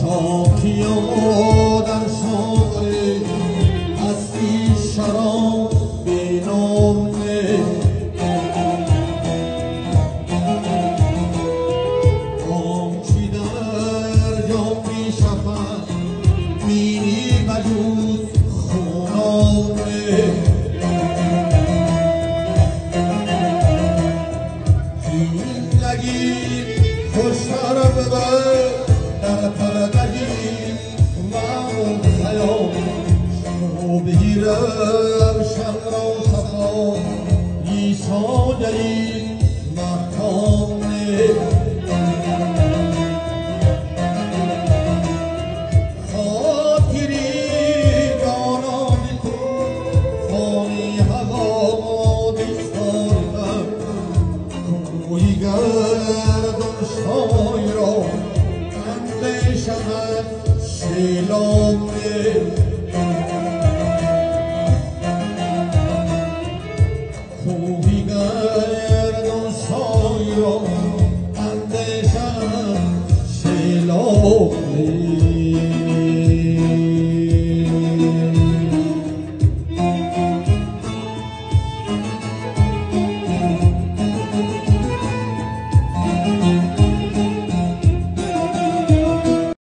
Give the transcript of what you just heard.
شاکیا در شاعره هستی شراب بینامه آمچی در جامی شفت مینی وجود خونامه زندگی خوشتر ببر در پرگهی معمول حیات شو بگیرم شم را صفا ایسا دلی مکانه خاطری جانان تو خانی هوا دستارم کوی گردم شای را اندیشم شیلانه کوی گردم شای را اندیشم شیلانه